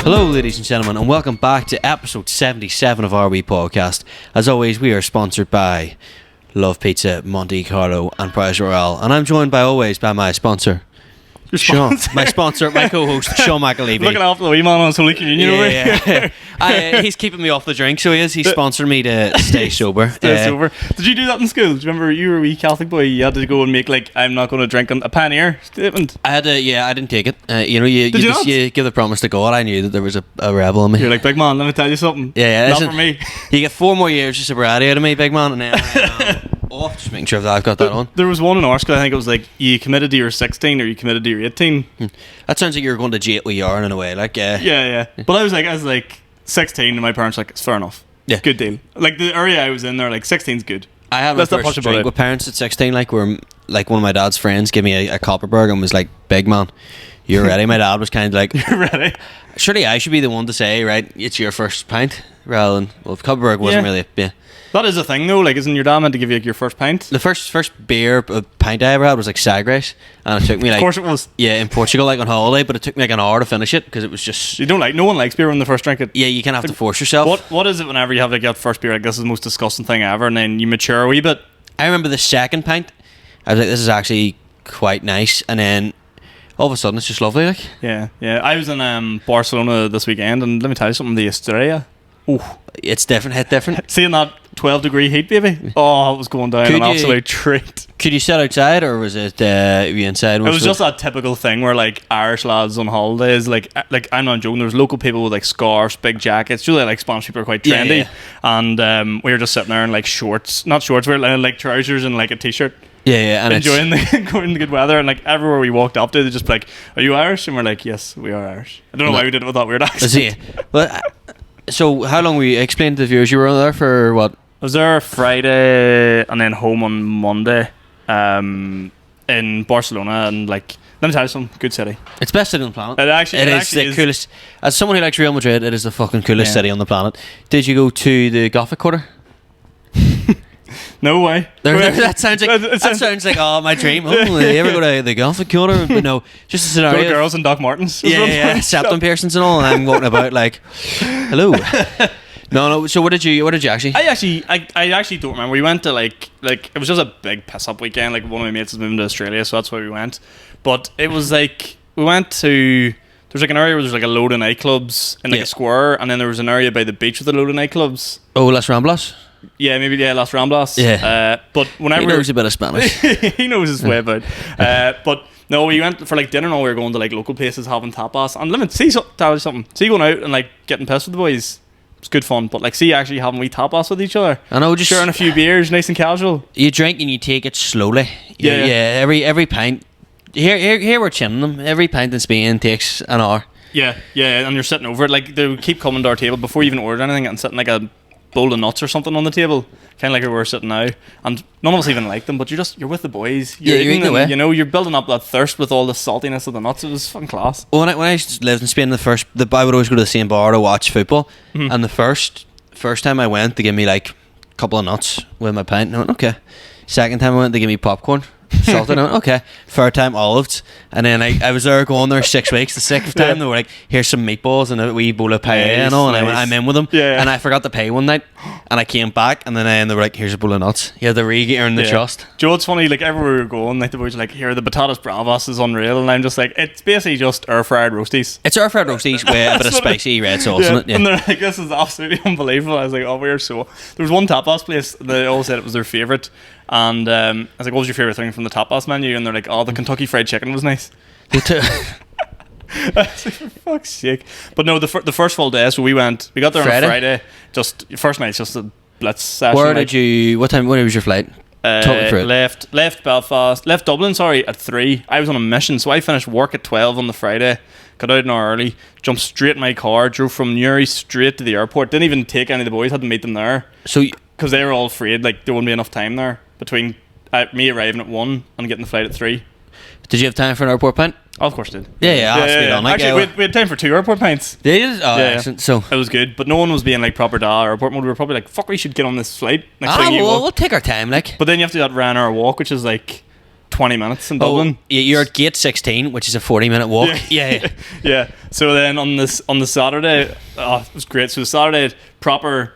Hello ladies and gentlemen, and welcome back to episode 77 of our wee podcast. As always, we are sponsored by Love Pizza, Monte Carlo and Prize Royale, and I'm joined by my sponsor, Sean, my co-host, Sean McAlevey. Looking after the wee man on his Holy Communion over here. He's keeping me off the drink, so he is. He's sponsoring me to stay sober. Sober. Did you do that in school? Do you remember you were a wee Catholic boy? You had to go and make I'm not going to drink a Pioneer statement. I didn't take it. You give the promise to God. I knew that there was a rebel in me. You're like, big man, let me tell you something. Yeah, not for me. You get 4 more years of sobriety out of me, big man, and then just making sure that I've got that on. There was one in our school, I think it was like, you committed to your 16 or you committed to your 18. That sounds like you're going to jail with yarn in a way, Yeah. But I was like 16, and my parents were like, it's fair enough. Yeah. Good deal. Like the area I was in, they're like, 16's good. I had my first drink with parents at 16, where one of my dad's friends gave me a Copperberg and was like, big man, you're ready. My dad was kind of like, you're ready. Surely I should be the one to say, right, it's your first pint, rather than, well, Copperberg wasn't really, That is a thing though, isn't your dad meant to give you your first pint? The first beer pint I ever had was Sagres, and it took me of course it was. Yeah, in Portugal on holiday, but it took me an hour to finish it because it was just. No one likes beer when they first drink it. Yeah, you kind of have to force yourself. What is it whenever you have your first beer, this is the most disgusting thing ever, and then you mature a wee bit? I remember the second pint, I was like, this is actually quite nice, and then all of a sudden it's just lovely. Yeah. I was in Barcelona this weekend, and let me tell you something, the Estrella. Oh, it's different. Seeing that 12-degree heat, baby. Oh, it was going down an absolute treat. Could you sit outside, or was it were you inside? It was just that typical thing where Irish lads on holidays, I'm not joking. There was local people with scarves, big jackets. Usually Spanish people are quite trendy, and we were just sitting there in shorts, not shorts, we were in trousers and a t-shirt. Yeah, and enjoying the good weather, and everywhere we walked up to, they just be like, "Are you Irish?" And we're like, "Yes, we are Irish." I don't know why we did it with that weird accent. Well, so how long were you explain to the viewers? You were there for what? I was there Friday and then home on Monday, in Barcelona, and let me tell you something, good city. It's the best city on the planet. It is the coolest. As someone who likes Real Madrid, it is the fucking coolest city on the planet. Did you go to the Gothic Quarter? No way. That sounds like my dream. Oh, you ever go to the Gothic Quarter? But no, just a scenario. Go to girls and Doc Martens. Yeah, septum piercings and all, and I'm walking about hello. No. So what did you actually? I actually don't remember. We went to it was just a big piss up weekend. One of my mates is moving to Australia, so that's why we went. But it was we went to. There's an area where there's a load of nightclubs in a square, and then there was an area by the beach with a load of nightclubs. Oh, Las Ramblas. Yeah, maybe Las Ramblas. Yeah. But whenever he knows a bit of Spanish. he knows his way about. But no, we went for dinner and all. We were going to local places having tapas. And let me tell you something. See, going out and getting pissed with the boys, it's good fun. But see, actually having wee tapas with each other. I know, just sharing a few beers, nice and casual. You drink and you take it slowly. Yeah. Every pint. Here we're chinning them. Every pint in Spain takes an hour. Yeah, and you're sitting over it. They would keep coming to our table before you even ordered anything and sitting a bowl of nuts or something on the table, kind of like where we're sitting now, and none of us even like them, but you're with the boys, you're eating them, you're building up that thirst with all the saltiness of the nuts. It was fucking class. Well, when I lived in Spain, I would always go to the same bar to watch football, and the first time I went, they gave me a couple of nuts with my pint, and I went, okay. Second time I went, they gave me popcorn, salted. I went, okay. Third time, olives. And then I was there going there 6 weeks. The sixth time, they were like, here's some meatballs and a wee bowl of paella and all. And I went, I'm in with them. Yeah. And I forgot to pay one night. And I came back, and then they were like, here's a bowl of nuts. You had to earn the trust. Do you know what's funny? Everywhere we were going, the boys were like, here, the patatas bravas is unreal. And I'm just like, it's basically just air-fried roasties. It's air-fried roasties with a bit of spicy red sauce in it. Yeah. And they're like, this is absolutely unbelievable. I was like, oh, we're so... There was one tapas place, they all said it was their favourite. And I was like, what was your favourite thing from the tapas menu? And they're like, oh, the Kentucky Fried Chicken was nice. I was like, for fuck's sake. But no, the first full day, so we got there on a Friday. Just first night, just a blitz session. When was your flight? Left Belfast, left Dublin, at 3. I was on a mission, so I finished work at 12 on the Friday, got out an hour early, jumped straight in my car, drove from Newry straight to the airport, didn't even take any of the boys, had to meet them there. So, because they were all afraid there wouldn't be enough time there between me arriving at 1 and getting the flight at 3. Did you have time for an airport pint? Oh, of course I did. Yeah. Actually, we had time for 2 airport pints. Did? Oh, yeah. Excellent. So it was good, but no one was being proper airport mode. We were probably fuck, we should get on this flight. We'll take our time, But then you have to do that Ryanair walk, which is 20 minutes in Dublin. Yeah, you're at gate 16, which is a 40-minute walk. Yeah. Yeah. So then on the Saturday, it was great. So the Saturday, proper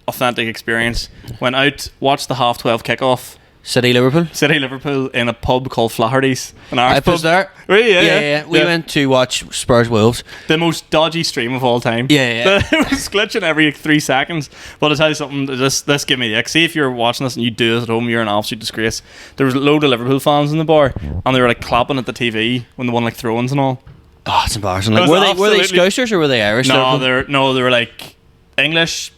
authentic experience. Went out, watched the 12:30 kickoff. City Liverpool in a pub called Flaherty's. I was there. Really? Yeah. We went to watch Spurs Wolves. The most dodgy stream of all time. Yeah. It was glitching every 3 seconds. But I'll tell you something, this gave me the ick. See, if you're watching this and you do this at home, you're an absolute disgrace. There was a load of Liverpool fans in the bar, and they were like clapping at the TV when they won like throw-ins and all. Oh, it's embarrassing. Like, were they Scousers or were they Irish? No, they were like English.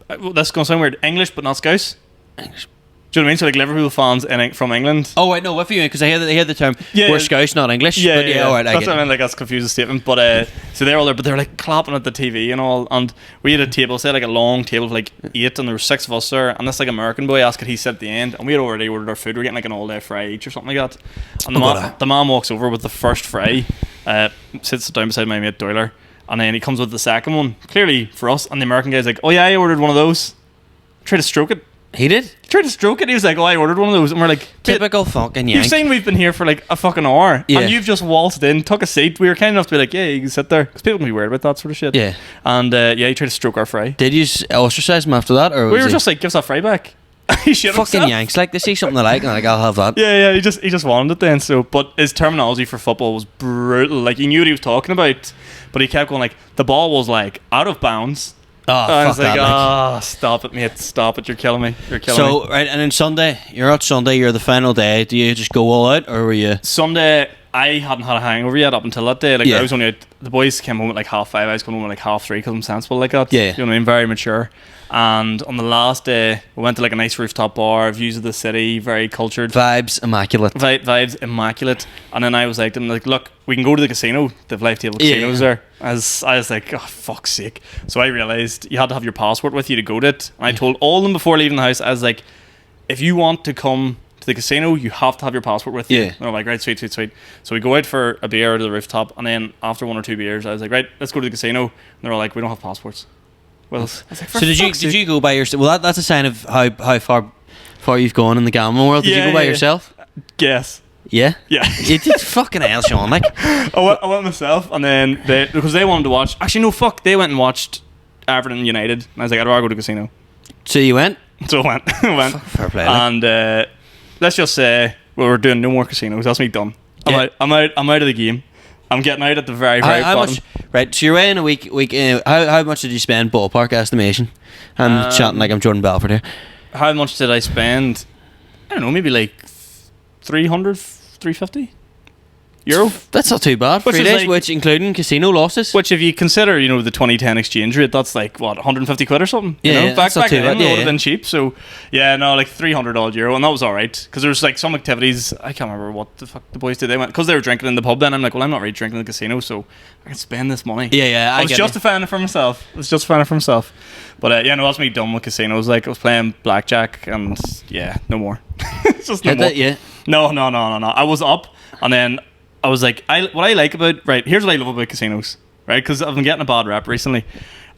This is going to sound weird. English, but not Scouse. English. Do you know what I mean? So like Liverpool fans from England. Oh wait, no, what for you? Because I hear the term we're Scouse, not English. Yeah. All right, that's what I mean. Like that's a confusing statement. But so they're all there, but they're like clapping at the TV and all. And we had a table, say like a long table of like 8, and there were 6 of us there. And this like American boy asked could he sit at the end, and we had already ordered our food. We we're getting like an all-day fry each or something like that. And the man walks over with the first fry, sits down beside my mate Doyler, and then he comes with the second one. Clearly for us, and the American guy's like, "Oh yeah, I ordered one of those." Tried to stroke it. He did? He tried to stroke it. He was like, "Oh, I ordered one of those." And we're like, typical fucking yank. You've seen we've been here for like a fucking hour, and you've just waltzed in, took a seat. We were kind enough to be like, "Yeah, you can sit there," because people can be weird about that sort of shit. Yeah. And he tried to stroke our fry. Did you ostracize him after that, or we were just like, "Give us that fry back." He shit fucking himself. yanks, like they see something they like, and they're like, "I'll have that." Yeah. He just wanted it then. So, but his terminology for football was brutal. Like he knew what he was talking about, but he kept going like the ball was like out of bounds. Oh, I was fuck like, that, stop it, mate. Stop it. You're killing me. So, right, and then Sunday, you're the final day. Do you just go all out, or were you? Sunday, I hadn't had a hangover yet up until that day. Like, I was only out, the boys came home at like 5:30. I was coming home at like 3:30 because I'm sensible like that. Yeah. You know what I mean? Very mature. And on the last day, we went to like a nice rooftop bar, views of the city, very cultured. Vibes immaculate. Vibes immaculate. And then I was like, look, we can go to the casino. They've live table casinos there. As I was like, oh, fuck's sake. So I realised you had to have your passport with you to go to it. And I told all of them before leaving the house, I was like, if you want to come to the casino, you have to have your passport with you. And they're like, right, sweet. So we go out for a beer to the rooftop, and then after 1 or 2 beers, I was like, right, let's go to the casino. And they were like, we don't have passports. Well, I was like, so did you go by yourself? Well, that's a sign of how far you've gone in the gambling world. Did you go by yourself? Yes. Yeah. You did fucking hell, Sean. Like, I went myself, and then because they wanted to watch. Actually, no, fuck. They went and watched Everton United, and I was like, I'd rather go to the casino. So you went? So I went. Fair play. And let's just say we're doing no more casinos. That's me done. I'm out of the game. I'm getting out at the very bottom. Much, right, so you're away in a week. How much did you spend, ballpark estimation? I'm chatting like I'm Jordan Belfort here. How much did I spend? I don't know, maybe like 300, 350 euro. That's not too bad. 3 days, which including casino losses. Which, if you consider, the 2010 exchange rate, that's like what, 150 quid or something. Yeah, back then it would have been been cheap. So like 300 odd euro, and that was all right because there was like some activities. I can't remember what the fuck the boys did. They went because they were drinking in the pub. Then I'm like, well, I'm not really drinking in the casino, so I can spend this money. Yeah. I was justifying it for myself. But that's me done with casinos. Like I was playing blackjack, and no more. It's just no more. No. I was up, and then I was like, what I like about, here's what I love about casinos, right? Because I've been getting a bad rap recently.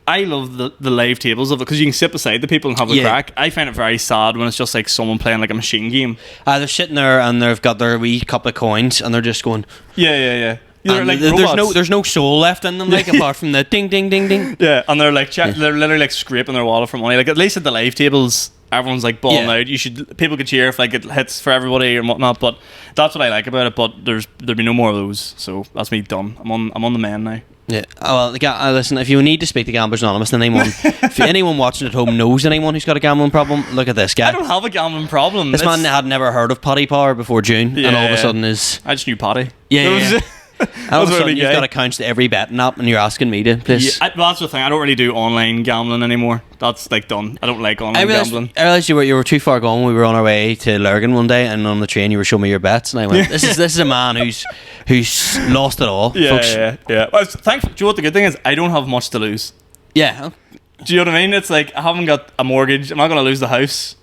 I love the live tables of it because you can sit beside the people and have a crack. I find it very sad when it's just like someone playing like a machine game. They're sitting there and they've got their wee couple of coins and they're just going. Yeah. Like there's no soul left in them, like apart from the ding ding ding ding. Yeah, and they're like they're literally like scraping their wallet for money. Like at least at the live tables, everyone's like balling out. People could cheer if like it hits for everybody and whatnot. But that's what I like about it. But there'll be no more of those. So that's me done. I'm on the men now. Yeah. Oh well, listen. If you need to speak to Gamblers Anonymous, then if anyone watching at home knows anyone who's got a gambling problem, look at this guy. I don't have a gambling problem. This man had never heard of Potty Power before June, and all of a sudden I just knew Potty. Yeah. All of a sudden you've got accounts to every betting app, and you're asking me to please. Yeah, that's the thing. I don't really do online gambling anymore. That's like done. I don't like online gambling. I realised you were too far gone. We were on our way to Lurgan one day, and on the train you were showing me your bets, and I went, "This is a man who's lost it all." Yeah. Well, do you know what the good thing is? I don't have much to lose. Yeah. Do you know what I mean? It's like I haven't got a mortgage. I'm not going to lose the house.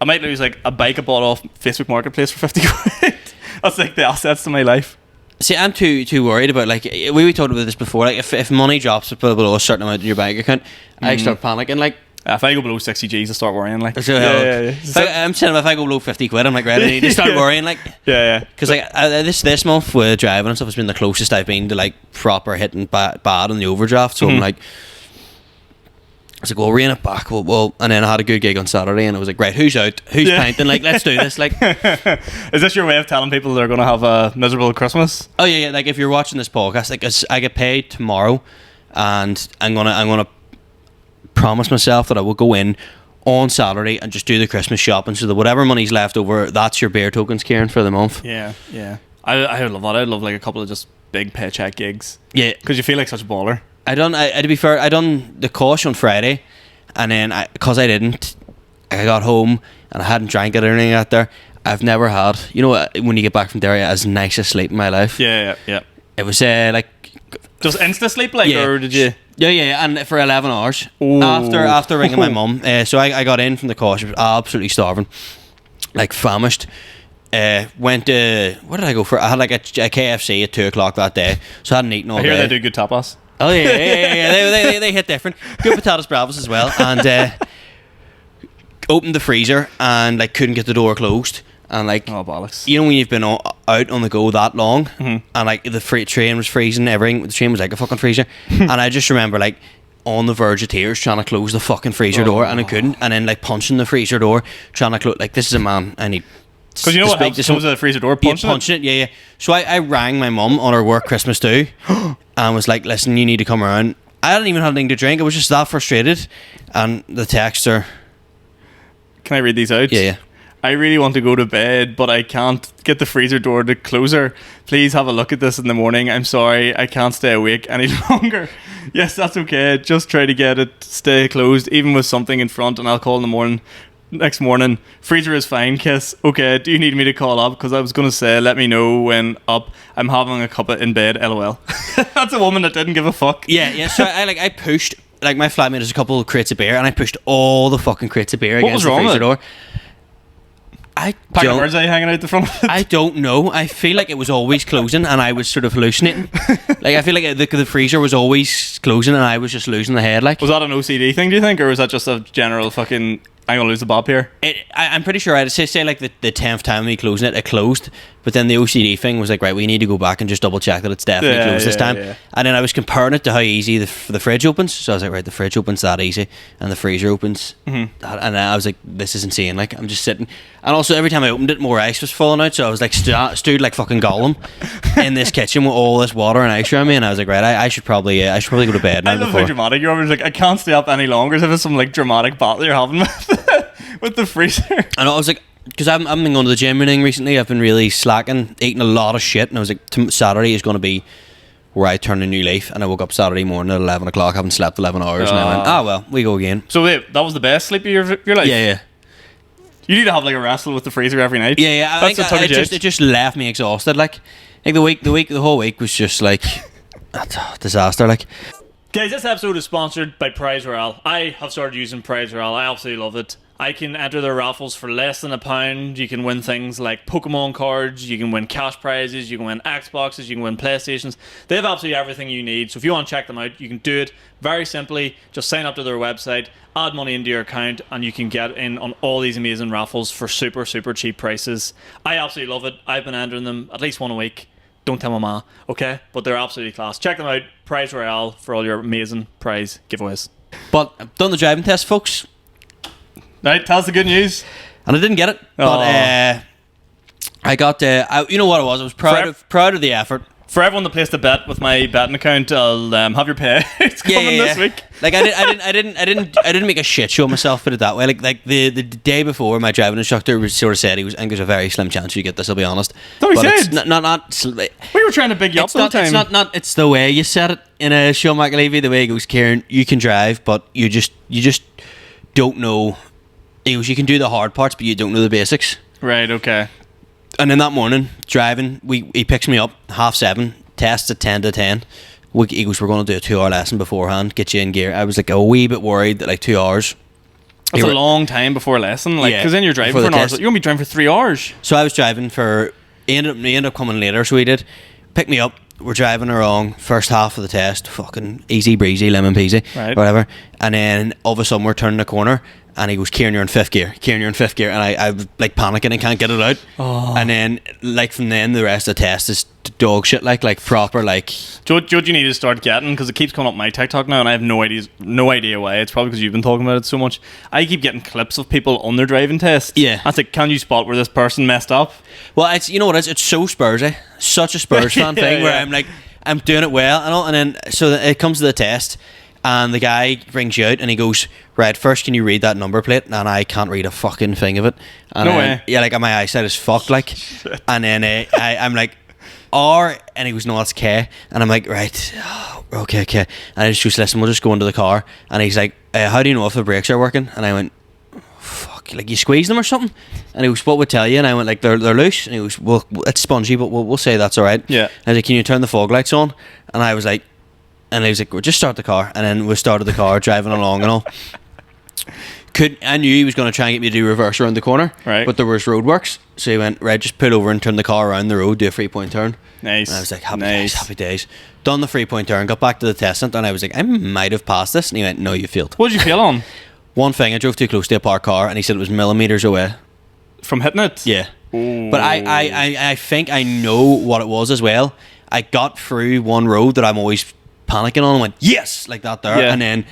I might lose like a bike I bought off Facebook Marketplace for 50 quid. That's like the assets to my life. See, I'm too worried about, like, we talked about this before, like if money drops below a certain amount in your bank account, I start panicking. Like If I go below 60 G's, I start worrying. Like, So, I'm saying if I go below 50 quid, I'm like, right, I need to start worrying. Like, because like this month with driving and stuff has been the closest I've been to like proper hitting bad on the overdraft. So I'm like, I was like, well, rein it back. Well, and then I had a good gig on Saturday, and I was like, right, who's out? Who's painting? Like, let's do this. Like, is this your way of telling people they're going to have a miserable Christmas? Oh yeah. Like, if you're watching this podcast, like, I get paid tomorrow, and I'm gonna promise myself that I will go in on Saturday and just do the Christmas shopping, so that whatever money's left over, that's your beer tokens, Kieran, for the month. Yeah. I would love that. I'd love like a couple of just big paycheck gigs. Yeah, because you feel like such a baller. To be fair, I done the Kosh on Friday, and then I got home and I hadn't drank it or anything out there. I've never had, you know, when you get back from there, as nice a sleep in my life. Yeah. It was like just insta sleep, like, or did you? Yeah, and for 11 hours. Ooh. After ringing my mum. So I got in from the Kosh, absolutely starving, like famished. Went to, what did I go for? I had like a KFC at 2 o'clock that day, so I hadn't eaten all day. I hear they do good tapas. Oh yeah. They hit different. Good patatas bravas as well, and opened the freezer and like couldn't get the door closed, and like, oh bollocks. You know when you've been out on the go that long, mm-hmm. and like the train was freezing, everything. The train was like a fucking freezer, and I just remember like on the verge of tears trying to close the fucking freezer door, and I couldn't, and then like punching the freezer door, trying to close. Like, this is a man I need. Because you know what helps to close the freezer door? Punching it. Yeah. So I rang my mum on her work Christmas do, and was like, listen, you need to come around. I hadn't even had anything to drink. I was just that frustrated. And the texter... Can I read these out? Yeah. I really want to go to bed, but I can't get the freezer door to close her. Please have a look at this in the morning. I'm sorry, I can't stay awake any longer. Yes, that's okay. Just try to get it stay closed, even with something in front, and I'll call in the morning. Next morning, freezer is fine, kiss. Okay, do you need me to call up? Because I was going to say, let me know when up. I'm having a cuppa in bed, lol. That's a woman that didn't give a fuck. Yeah. So I pushed, like, my flatmate has a couple of crates of beer, and I pushed all the fucking crates of beer against the freezer door. Pack of bird's eye hanging out the front of it. I don't know. I feel like it was always closing, and I was sort of hallucinating. Like, I feel like the freezer was always closing, and I was just losing the head. Like, was that an OCD thing, do you think, or was that just a general fucking... I'm gonna lose the bob here? I'm pretty sure I'd say like the 10th time we closing it closed, but then the OCD thing was like, right, we need to go back and just double check that it's definitely closed this time. And then I was comparing it to how easy the fridge opens, so I was like, right, the fridge opens that easy, and the freezer opens that, and I was like, this is insane. Like, I'm just sitting, and also every time I opened it, more ice was falling out, so I was like stood like fucking Gollum in this kitchen with all this water and ice around me, and I was like, right, I should probably go to bed now. I love how dramatic you're always like, I can't stay up any longer. As if it's some like dramatic battle you're having with the freezer. And I was like, because I've been going to the gym and everything recently, I've been really slacking, eating a lot of shit, and I was like, Saturday is going to be where I turn a new leaf. And I woke up Saturday morning at 11 o'clock, haven't slept 11 hours, and I went, well, we go again. So wait, that was the best sleep of your life? Yeah. You need to have like a wrestle with the freezer every night. Yeah. It just left me exhausted. Like the whole week was just like a disaster. Like, guys, this episode is sponsored by Prize Royale. I have started using Prize Royale. I absolutely love it. I can enter their raffles for less than £1. You can win things like Pokemon cards, you can win cash prizes, you can win Xboxes, you can win PlayStations. They have absolutely everything you need. So if you want to check them out, you can do it very simply. Just sign up to their website, add money into your account, and you can get in on all these amazing raffles for super, super cheap prices. I absolutely love it. I've been entering them at least one a week. Don't tell my ma, okay? But they're absolutely class. Check them out. Prize Royale for all your amazing prize giveaways. But I've done the driving test, folks. Right, tell us the good news. And I didn't get it. But I got you know what it was? I was proud of the effort. For everyone that placed a bet with my betting account, I'll have your pay. It's coming this week. Like, I didn't make a shit show of myself, put it that way. Like the day before, my driving instructor sort of said I think there's a very slim chance you get this. I'll be honest. No, he said. It's not. We were trying to big you up all the time. It's the way you said it in a Sean McAlevey. The way he goes, Kieran, you can drive, but you just don't know. He goes, you can do the hard parts, but you don't know the basics. Right. Okay. And then that morning, driving, he picks me up 7:30, tests at 10 to 10. He goes, we're going to do a 2-hour lesson beforehand, get you in gear. I was like a wee bit worried that like 2 hours. That's a long time before a lesson, like, because then you're driving for an hour. You're going to be driving for 3 hours. So I was driving he ended up coming later, so he did. Pick me up, we're driving along, first half of the test, fucking easy breezy, lemon peasy, Right. whatever. And then all of a sudden we're turning the corner, and he goes, Kieran, you're in fifth gear. Kieran, you're in fifth gear. And I was like panicking and can't get it out. Oh. And then, like, from then, the rest of the test is dog shit, like proper, like. Do you know what you need to start getting? Because it keeps coming up my TikTok now, and I have no idea why. It's probably because you've been talking about it so much. I keep getting clips of people on their driving test. Yeah. That's like, can you spot where this person messed up? Well, it's, you know what it is? It's so Spursy. Such a Spurs fan thing where yeah. I'm like, I'm doing it well and all. And then, so it comes to the test, and the guy brings you out and he goes, right, first can you read that number plate? And I can't read a fucking thing of it. And No way. Yeah, like my eyesight is fucked, like. And then I'm like, R, and he goes, no, that's K. And I'm like, right, okay. And I just goes, listen, we'll just go into the car. And he's like, how do you know if the brakes are working? And I went, fuck, like you squeeze them or something? And he goes, what would tell you? And I went, like, they're loose. And he goes, well, it's spongy, but we'll say that's all right. Yeah. And I was like, can you turn the fog lights on? And I was like, and he was like, well, just start the car. And then we started the car, driving along and all. I knew he was going to try and get me to do reverse around the corner, Right. but there was roadworks. So he went, right, just pull over and turn the car around the road, do a 3-point turn. Nice. And I was like, happy Nice. days, happy days. Done the 3-point turn, got back to the test centre, and I was like, I might have passed this. And he went, no, you failed. What did you feel on? One thing, I drove too close to a parked car, and he said it was millimetres away. From hitting it? Yeah. Ooh. But I think I know what it was as well. I got through one road that I'm always panicking on and went, yes, like that there. Yeah. And then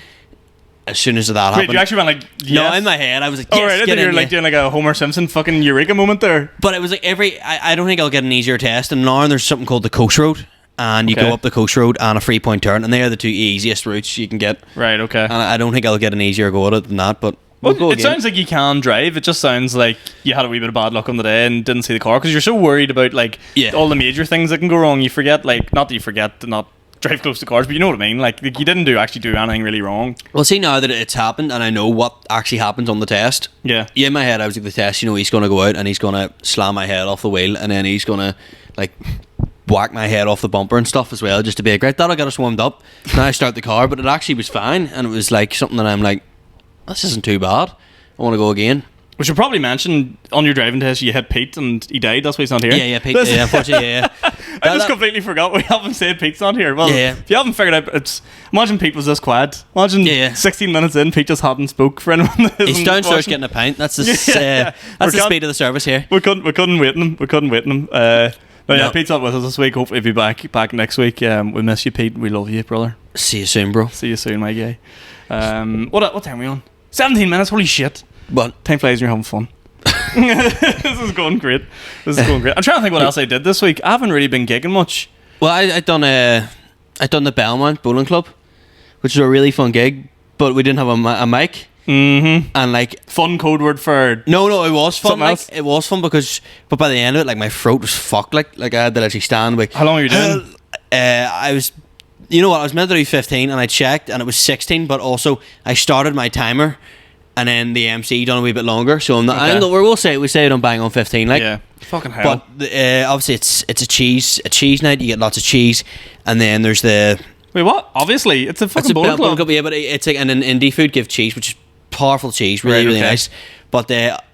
as soon as that Wait, happened. you actually went like, yes? No, in my head, I was like, yes, Oh, right, I get thought you were in, like yeah. doing like a Homer Simpson fucking eureka moment there. But it was like I don't think I'll get an easier test. And now there's something called the coast road. And you Okay. go up the coast road and a 3-point turn. And they are the two easiest routes you can get. Right, okay. And I don't think I'll get an easier go at it than that. But we'll go Well, it again. sounds like you can drive. It just sounds like you had a wee bit of bad luck on the day and didn't see the car because you're so worried about like Yeah. all the major things that can go wrong. You forget, like, not that you forget to not drive close to cars, but you know what I mean. Like you didn't actually do anything really wrong. Well, see, now that it's happened and I know what actually happens on the test. Yeah. Yeah, in my head, I was like, the test, you know, he's going to go out and he's going to slam my head off the wheel and then he's going to, like, whack my head off the bumper and stuff as well, just to be like, right, that'll get us warmed up. Now I start the car, but it actually was fine. And it was, like, something that I'm like, this isn't too bad. I want to go again. We should probably mention on your driving test you hit Pete and he died. That's why he's not here. Yeah, Pete, yeah, unfortunately, yeah. I just completely forgot we haven't said Pete's not here. Well, Yeah. if you haven't figured out, it's imagine Pete was this quiet. Imagine Yeah. 16 minutes in, Pete just hadn't spoke for anyone. That He's isn't downstairs watching. getting a pint. That's the, Yeah. that's the We're speed of the service here. We couldn't wait him. But yeah, No. Pete's not with us this week. Hopefully he'll be back next week. We miss you, Pete. We love you, brother. See you soon, bro. See you soon, my guy. What time are we on? 17 minutes. Holy shit! But Time flies when you're having fun. This is going great. I'm trying to think what else I did this week. I haven't really been gigging much. well, I done the Belmont Bowling Club, which was a really fun gig, but we didn't have a mic. Mm-hmm. And like, Fun code word for no, it was fun. Something Like, else? it was fun but by the end of it, like my throat was fucked. Like I had to actually stand. Like, how long were you doing? I was, you know what? I was meant to do 15, and I checked, and it was 16. But also, I started my timer, and then the MC done a wee bit longer. So I'm not. Okay. We'll say it on bang on 15. Like, Yeah. Fucking hell. but obviously it's a cheese night. You get lots of cheese, and then there's the Wait, what? Obviously, it's a fucking bowling bowling club. yeah, but it's like and an indie food give cheese, which is powerful cheese, really Right, really okay. nice. But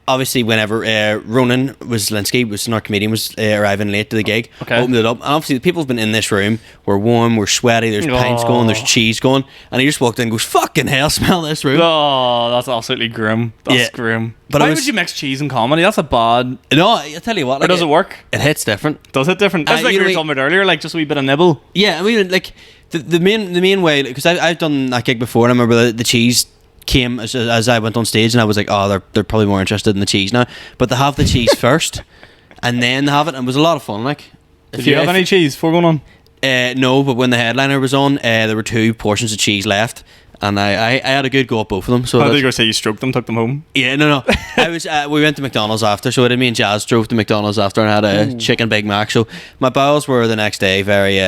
obviously, whenever Ronan Linsky was our comedian was arriving late to the gig, Okay. opened it up, and obviously the people have been in this room. We're warm, we're sweaty. There's pints going, there's cheese going, and he just walked in and goes, "Fucking hell, smell this room." Oh, that's absolutely grim. That's Yeah. grim. But Why it was- would you mix cheese and comedy? That's a bad. No, I tell you what, Or like, does it work? It hits different. Does it different? That's like you you were know, talking about earlier, like just a wee bit of nibble. Yeah, I mean, like the main way, because I've done that gig before, and I remember the cheese came as I went on stage, and I was like, oh, they're probably more interested in the cheese now. But they have the cheese first, and then they have it, and it was a lot of fun. Like, Did you have any cheese before going on? No, but when the headliner was on, there were 2 portions of cheese left, and I had a good go at both of them. So I thought that's- you were going to say you stroked them, took them home. yeah, no. I was. We went to McDonald's after, so me and Jazz drove to McDonald's after and had a chicken Big Mac. So my bowels were the next day very.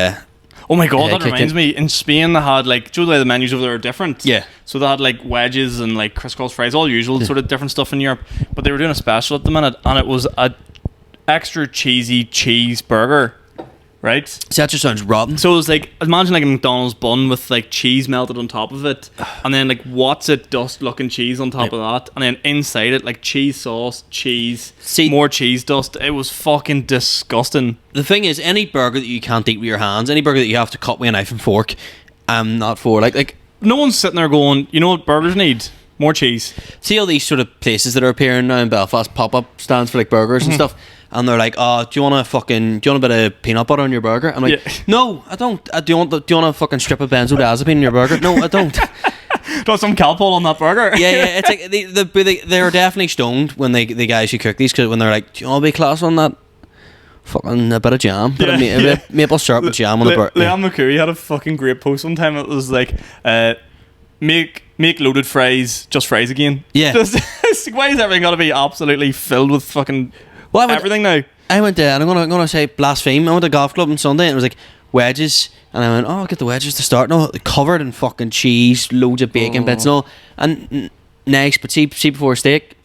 Oh my god, Yeah, that kicked reminds in. me. In Spain, they had like, do you know the way the menus over there are different? Yeah. So they had like wedges and like crisscross fries, all usual sort of different stuff in Europe. But they were doing a special at the minute, and it was a extra cheesy cheeseburger right? See, that just sounds rotten. So it was like, imagine like a McDonald's bun with like cheese melted on top of it, and then like what's it dust looking cheese on top of that, and then inside it like cheese sauce, cheese, more cheese dust. It was fucking disgusting. The thing is, any burger that you can't eat with your hands, any burger that you have to cut with a knife and fork, I'm not for. Like no one's sitting there going, you know what burgers need? More cheese. See all these sort of places that are appearing now in Belfast, pop-up stands for like burgers and stuff, and they're like, oh, do you want a bit of peanut butter on your burger? I'm like, no, I don't. Do you want a fucking strip of benzodiazepine in your burger? No, I don't. Got some Calpol on that burger. Yeah, it's like they're definitely stoned when the guys who cook these, because when they're like, do you want to be class on that? Fucking a bit of jam, a bit of maple syrup with jam on the burger. Liam McCurry had a fucking great post one time. It was like, make loaded fries, just fries again. Yeah. Why is everything got to be absolutely filled with fucking everything now? I went there, and I'm gonna say blaspheme. I went to a golf club on Sunday, and it was like wedges, and I went, oh, I'll get the wedges to start. No, covered in fucking cheese, loads of bacon bits and all, and nice, but see before steak.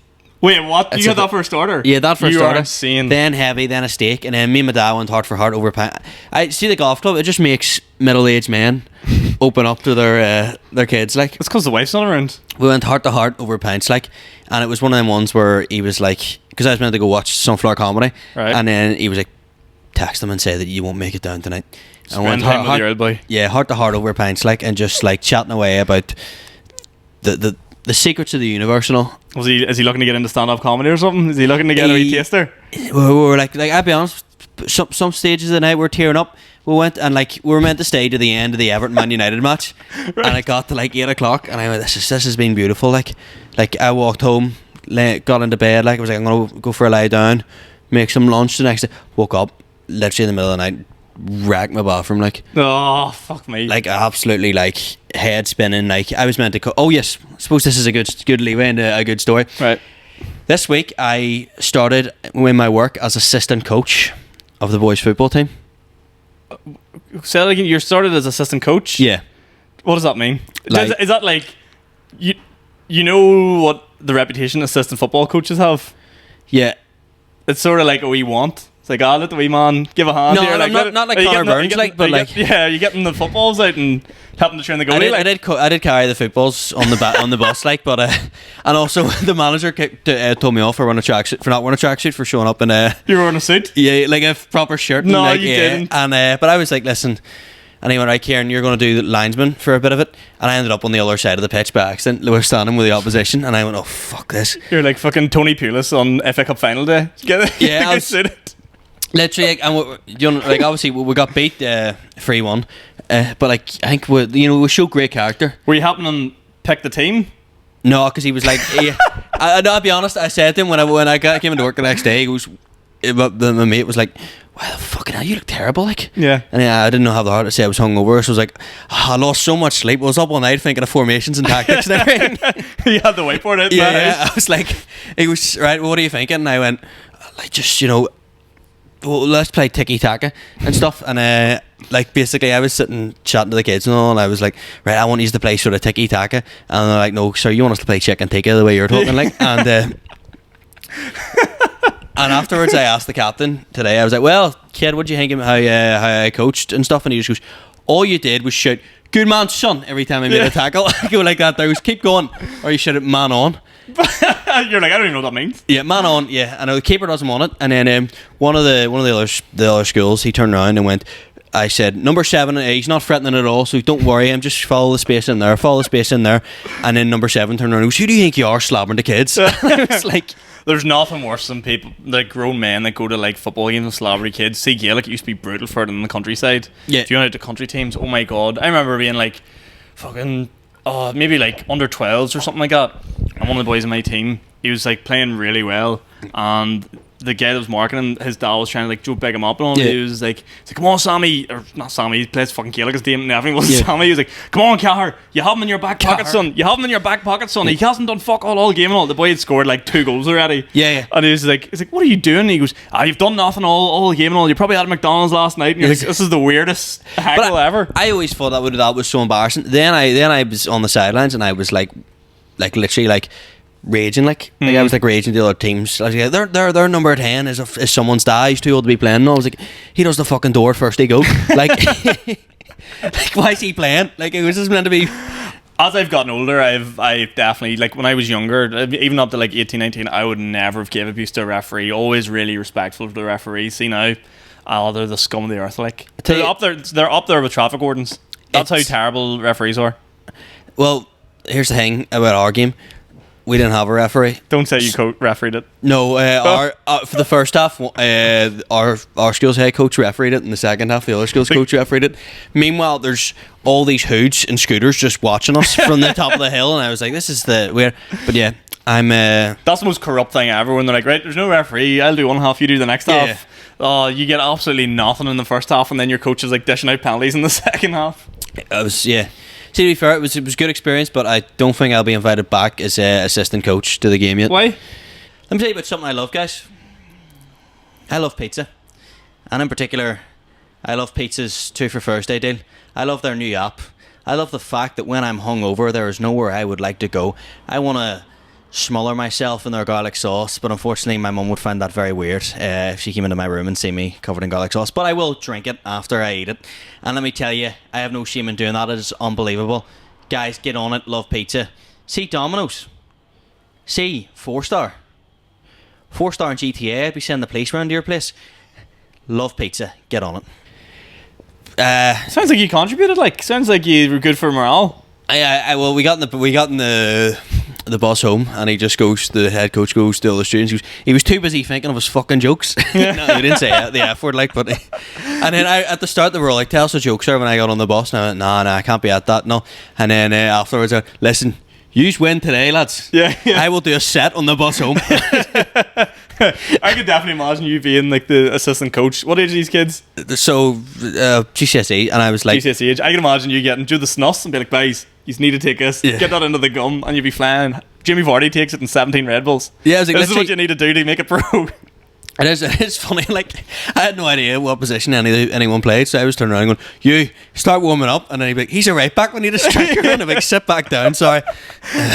Wait, what? You got that for a starter? Yeah, that for a starter. You are insane. Then heavy, then a steak, and then me and my dad went heart for heart over a pint. I see the golf club. It just makes middle-aged men open up to their kids. Like, it's because the wife's not around. We went heart to heart over pints, like, and it was one of them ones where he was like, because I was meant to go watch Sunflower Comedy, right? And then he was like, text him and say that you won't make it down tonight. Spend and time with your old boy. Yeah, heart to heart over pints, like, and just like chatting away about the secrets of the universe and all. Is he looking to get into stand-up comedy or something? Is he looking to get a wee taster? We were like I'll be honest, some stages of the night we're tearing up. We went and like we were meant to stay to the end of the Everton Man United match, right. And it got to like 8 o'clock, and I went, this has been beautiful. Like I walked home, got into bed, like I was like, I'm gonna go for a lie down, make some lunch. The next day, woke up literally in the middle of the night, wrecked my bathroom, like, oh fuck me, like absolutely like head spinning. Like I was meant to oh yes, I suppose this is a good leeway into a good story. Right. This week I started with my work as assistant coach of the boys football team. Say that again. You started as assistant coach? Yeah. What does that mean? Like, is that like you know what the reputation assistant football coaches have? Yeah. It's sort of like a wee want. It's like, let the wee man give a hand. No, here. like, not like Connor Burns, like, but like, yeah, you getting the footballs out and helping to train the goalie. I did carry the footballs on the bus, like, but and also the manager told me off for not wearing a tracksuit, for showing up in you were wearing a suit. Yeah, like a proper shirt. No, like, you didn't. And but I was like, listen. And he went, right, Kieran, you're going to do the linesman for a bit of it. And I ended up on the other side of the pitch by accident. We were standing with the opposition, and I went, oh, fuck this. You're like fucking Tony Pulis on FA Cup final day. Yeah, I was, literally, like, obviously, we got beat 3-1. But, like, I think we showed great character. Were you helping him pick the team? No, because he was like, I'll be honest, I said to him when I came into work the next day, he goes, my mate was like, well, fucking hell, you look terrible, like. Yeah. And I didn't know how the heart to say I was hungover, so I was like, I lost so much sleep. I was up all night thinking of formations and tactics and everything. You had the whiteboard out. Yeah, I was like, he was, right, well, what are you thinking? And I went, like, just, well, let's play tiki-taka and stuff. And, like, basically, I was sitting chatting to the kids and all, and I was like, right, I want you to play sort of tiki-taka. And they're like, no, sir, you want us to play chicken tikka the way you're talking, like. And, and afterwards, I asked the captain today, I was like, well, kid, what do you think of how I coached and stuff? And he just goes, all you did was shout, good man, son, every time I made a tackle. I go like that. There goes, keep going. Or you shout it, man on. You're like, I don't even know what that means. Yeah, man on, yeah. I know the keeper doesn't want it. And then one of the other schools, he turned around and went, I said, number 7, he's not threatening at all, so don't worry, I'm just follow the space in there. And then number 7 turned around and goes, who do you think you are, slabbering the kids? I was like, there's nothing worse than people, like grown men that go to like football games and slobbery kids. See, Gaelic, it used to be brutal for it in the countryside. Yeah. If you went out to country teams, oh my god. I remember being like, fucking, maybe like under 12s or something like that. And one of the boys in my team, he was like playing really well. And the guy that was marking him, his dad was trying to like big him up and all. Yeah. He was like, come on, Sammy, or not Sammy, he plays fucking Gaelic, his name and everything was Sammy. He was like, come on, Cahar, you have him in your back pocket, son. You have him in your back pocket, son. He hasn't done fuck all game and all. The boy had scored like 2 goals already. Yeah. And he's like, what are you doing? And he goes, you've done nothing all game and all. You probably had McDonald's last night. And you're like, this is the weirdest heckle ever. I always thought that was so embarrassing. Then I was on the sidelines and I was like literally like, raging like I was like raging to the other teams. I was like, their number 10 is someone's dad. He's too old to be playing. And I was like, he does the fucking door first they go. Like, like, why is he playing? Like, it was just meant to be. As I've gotten older, I definitely, like, when I was younger, even up to like 18, 19, I would never have given abuse to a referee. Always really respectful to the referees. See now, they're the scum of the earth. Like, they're up there with traffic wardens. That's how terrible referees are. Well, here's the thing about our game. We didn't have a referee. Don't say you refereed it. No, for the first half, our school's head coach refereed it, and the second half, the other school's coach refereed it. Meanwhile, there's all these hoods and scooters just watching us from the top of the hill, and I was like, "This is the weird." But yeah, I'm. That's the most corrupt thing ever. When they're like, "Right, there's no referee. I'll do one half, you do the next half." Oh, you get absolutely nothing in the first half, and then your coach is like dishing out penalties in the second half. See, to be fair, it was a good experience, but I don't think I'll be invited back as assistant coach to the game yet. Why? Let me tell you about something I love, guys. I love pizza, and in particular, I love Pizza's 2 for Thursday deal. I love their new app. I love the fact that when I'm hungover, there is nowhere I would like to go. I want to smother myself in their garlic sauce, but unfortunately my mum would find that very weird if she came into my room and see me covered in garlic sauce. But I will drink it after I eat it, and let me tell you, I have no shame in doing that. It is unbelievable. Guys, get on it. Love pizza. See Domino's. See 4-star in GTA. I'd be sending the police round to your place. Love pizza. Get on it. Sounds like you contributed. Like, sounds like you were good for morale. Well, we got in the bus home, and the head coach goes to all the students. He was too busy thinking of his fucking jokes. No, he didn't say the F word, like, but. And then at the start they were like, "Tell us a joke, sir." When I got on the bus, and I went, "Nah, I can't be at that, no." And then afterwards, listen, yous win today, lads. Yeah. I will do a set on the bus home. I could definitely imagine you being like the assistant coach. What age are these kids? So GCSE, and I was like GCSE age. I can imagine you getting do the snuffs and be like, "Guys, you need to take this. Get that into the gum, and you'll be flying." Jimmy Vardy takes it in 17 Red Bulls. Yeah, I was like, this is what you need to do to make it pro. It's funny, like, I had no idea what position anyone played, so I was turning around and going, "You start warming up," and then he'd be like, "He's a right back, we need a striker," and I'd be like, "Sit back down, sorry."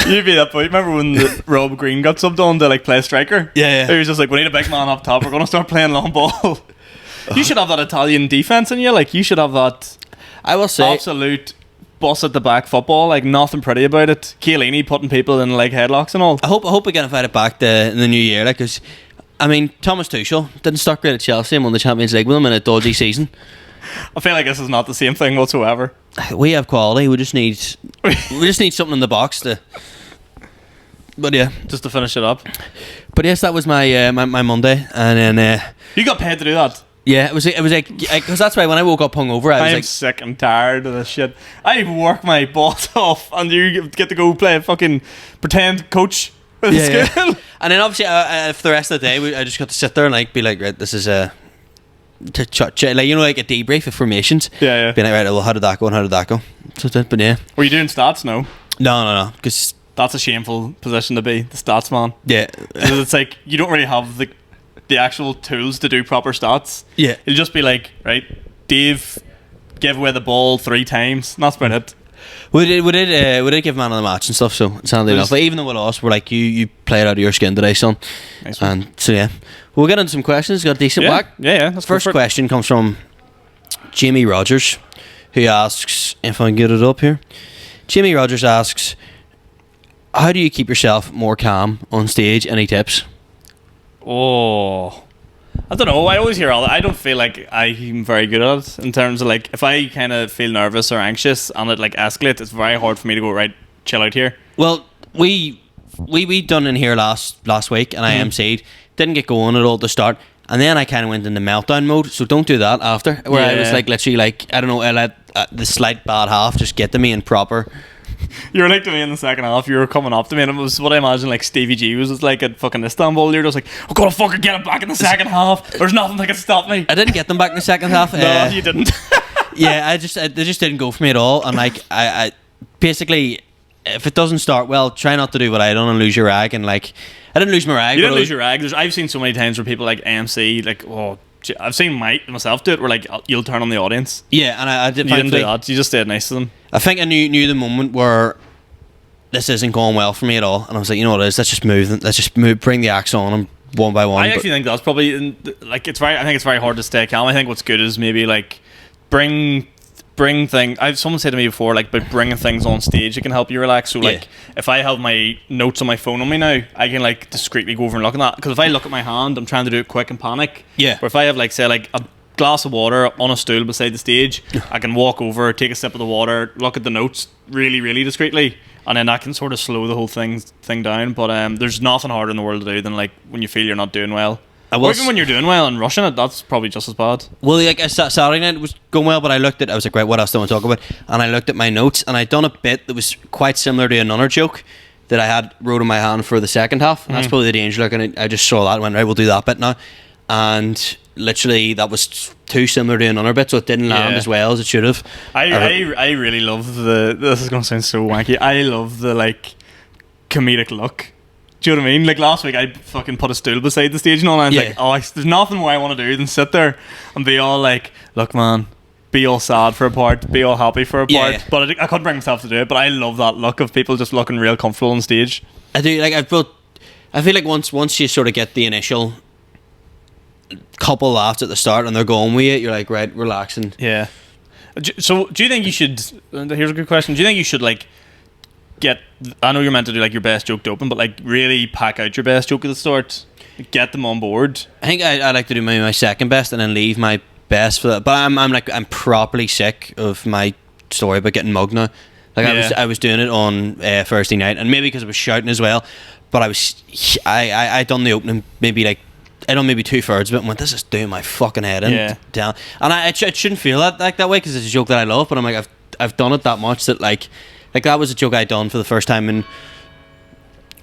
You'd be that boy. Remember when Rob Green got subbed on to like play striker? Yeah. He was just like, "We need a big man up top, we're going to start playing long ball." You should have that Italian defence in you. Like, you should have that, I will say, absolute bus at the back football, like, nothing pretty about it. Chiellini putting people in like headlocks and all. I hope we get invited back in the new year, like, because I mean, Thomas Tuchel didn't start great at Chelsea and won the Champions League with them in a dodgy season. I feel like this is not the same thing whatsoever. We have quality. We just need something in the box to. But yeah, just to finish it up. But yes, that was my my Monday, and then you got paid to do that. Yeah, it was like, because that's why when I woke up hungover, I was like, sick and tired of this shit. I work my balls off, and you get to go play a fucking pretend coach. Yeah. And then obviously for the rest of the day I just got to sit there and like be like, right, this is like, you know, like a debrief of formations. Yeah. Being like, right, well, how did that go and how did that go? So but yeah. Were you doing stats? No, because that's a shameful position to be, the stats man. Yeah. Because it's like you don't really have the actual tools to do proper stats. Yeah. It'll just be like, right, Dave gave away the ball 3 times, and that's about it. We did give man of the match and stuff, so it's handy enough. But even though we lost, we're like, you played out of your skin today, son. Nice one. And so yeah, we'll get into some questions. Got a decent whack. Yeah. First question comes from Jamie Rogers, who asks, if I can get it up here. Jamie Rogers asks, how do you keep yourself more calm on stage? Any tips? Oh, I don't know. I always hear all that. I don't feel like I'm very good at it in terms of like, if I kind of feel nervous or anxious and it like escalates, it's very hard for me to go, right, chill out here. Well, we done in here last week, and I emceed. Didn't get going at all to start, and then I kind of went into meltdown mode. So don't do that after. Where I was like literally like, I don't know, I let the slight bad half just get to me in proper. You were like to me in the second half. You were coming up to me, and it was what I imagine like Stevie G was like at fucking Istanbul. You're just like, I'm gonna fucking get it back in the second half. There's nothing that can stop me. I didn't get them back in the second half. No, you didn't. Yeah, they just didn't go for me at all. And like, I basically, if it doesn't start well, try not to do what I done and lose your rag. And like, I didn't lose my rag. You didn't lose your rag. I've seen so many times where people like AMC, like, oh, I've seen myself do it, where like you'll turn on the audience. Yeah, and I did. You didn't do that. You just stayed nice to them. I think I knew the moment where this isn't going well for me at all. And I was like, you know what it is? Let's just move, bring the axe on them one by one. I actually think that's probably like I think it's very hard to stay calm. I think what's good is maybe like bring things. Someone said to me before, like, but bringing things on stage, it can help you relax. So like, if I have my notes on my phone on me now, I can like discreetly go over and look at that. Because if I look at my hand, I'm trying to do it quick and panic. Yeah. Or if I have like, say, like a glass of water on a stool beside the stage, I can walk over, take a sip of the water, look at the notes really, really discreetly, and then that can sort of slow the whole thing down. But there's nothing harder in the world to do than like when you feel you're not doing well. Or even when you're doing well and rushing it, that's probably just as bad. Well, like Saturday night was going well, but I was like, right, what else do I want to talk about? And I looked at my notes, and I'd done a bit that was quite similar to another joke that I had wrote in my hand for the second half. And that's probably the danger. Like, and I just saw that and went, right, we'll do that bit now. And literally, that was too similar to another bit, so it didn't land as well as it should have. I really love this is going to sound so wanky. I love the like comedic look. Do you know what I mean? Like last week, I fucking put a stool beside the stage and all, and I was like, there's nothing more I want to do than sit there and be all like, look, man, be all sad for a part, be all happy for a part. Yeah. But I couldn't bring myself to do it. But I love that look of people just looking real comfortable on stage. I do. Like I feel like once you sort of get the initial couple laughs at the start and they're going with it, you're like, right, relaxing. Yeah. So do you think you should? Here's a good question. Do you think you should like I know you're meant to do like your best joke to open, but like really pack out your best joke at the start, get them on board? I think I like to do my second best and then leave my best for that. But I'm properly sick of my story about getting mugged now. Like I was doing it on Thursday night, and maybe because I was shouting as well. But I done the opening maybe like. I done maybe 2/3 of it and went, this is doing my fucking head in down. And it shouldn't feel that way because it's a joke that I love. But I'm like, I've done it that much that like that was a joke I'd done for the first time in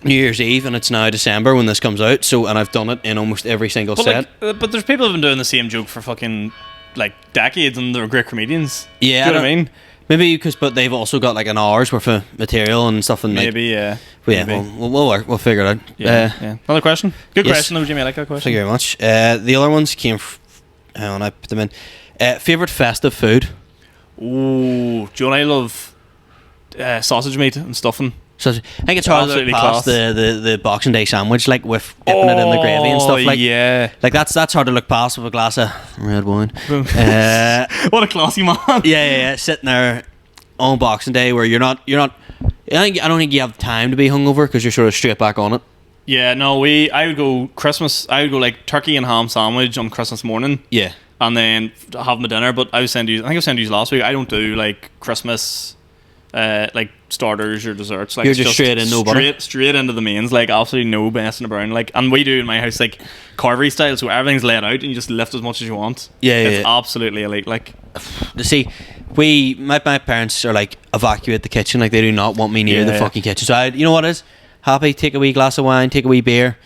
New Year's Eve, and it's now December when this comes out. So, and I've done it in almost every single set. Like, but there's people who've been doing the same joke for fucking like decades, and they're great comedians. Yeah, do you know what I mean? Maybe but they've also got like an hour's worth of material and stuff. And maybe, yeah. Maybe. We'll figure it out. Yeah. Another question? Good question, though, Jimmy. I like that question. Thank you very much. The other ones came. Hang on, I put them in. Favorite festive food? Ooh, John, I love sausage meat and stuffing. So I think it's hard to pass the Boxing Day sandwich, like with dipping it in the gravy and stuff. Like, yeah, like that's hard to look past with a glass of red wine. What a classy man! Yeah, sitting there on Boxing Day where you're not. I don't think you have time to be hungover because you're sort of straight back on it. Yeah, no, I would go Christmas. I would go like turkey and ham sandwich on Christmas morning. Yeah, and then have my dinner. But I think I was saying to you last week, I don't do like Christmas. Like starters or desserts, like you're just straight into the mains, like absolutely no messing around. Like, and we do in my house like carvery style, so everything's laid out and you just lift as much as you want. It's absolutely elite. Like, to see, my parents are like evacuate the kitchen, like they do not want me near the fucking kitchen. So you know what is happy, take a wee glass of wine, take a wee beer